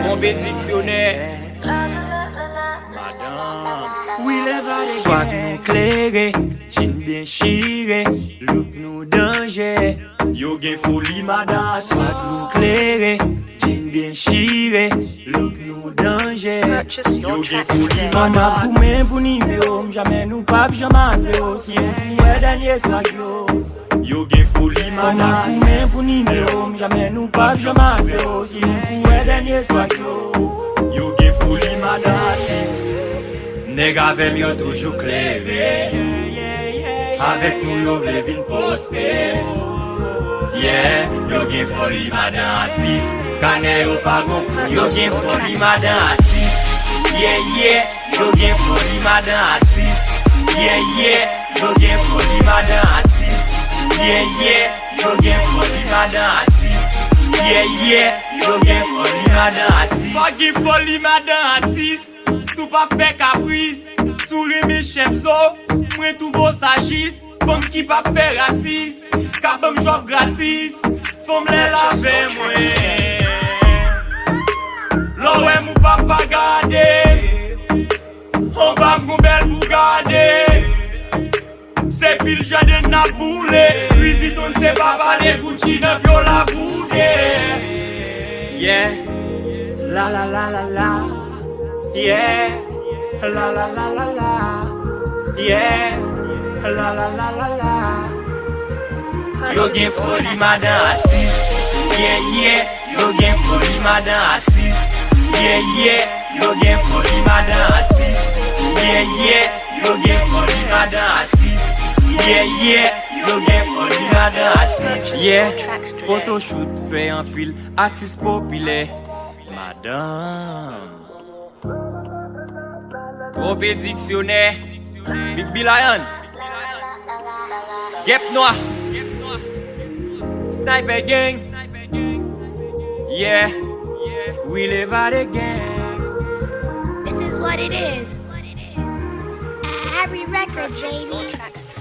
Trompé dictionnaire. Swag nou klere, jean bien chire, look nou danger. Yo gen folie madame. Swag nou klere, jean bien chire, look nou danger. Purchase Yo your gen tracks folie today. Fana pou madame. men pou nimero, jamais nou pap jaman zero. Si yon pou dernier swag yo. Yo gen folie Fana pou madame. men pou nimero, jamais nou pap jaman zero. Si yon pou dernier swag yo. Yo gen folie madame. Nèg avem yo toujou klere. Avec nous yo vle vin poste. Yeah, yo gen folie madame artiste. Kane yo pa gon, yo gen folie madame artiste. Yeah, yo gen folie madame artiste. Yeah, yo gen folie madame artiste. Yeah, yo gen folie madame artiste. Yeah, yo gen folie madame artiste. Pas gen folie madame artiste. Sou pa fè caprice, sou reme chef zo, mwen tou vo sagis, fòm ki pa fè racis, kabam jov gratis, fòm lè la fè mwen. Lò wè mou pa pa gade, on bam goun bel bou gade, se pil jade na boule, Louis Vuitton se babale, Gucci nan pyo la boude. Yeah, la la la la la. Yeah, la la la la la. Yeah, la la la la la. Yo gen folie madame artiste. Yeah, yo gen folie madame artiste. Yeah, yo gen folie madame artiste. Yeah, yo gen folie madame artiste. Yeah, yo gen folie madame artiste. Yeah, photoshoot fait en pile, artiste populaire. Madame. Trompé dictionnaire. Big B Lion. Gep Noir. Sniper Gang. Yeah, we live out again. This is what it is. Harry Records, Purchase your baby. tracks today.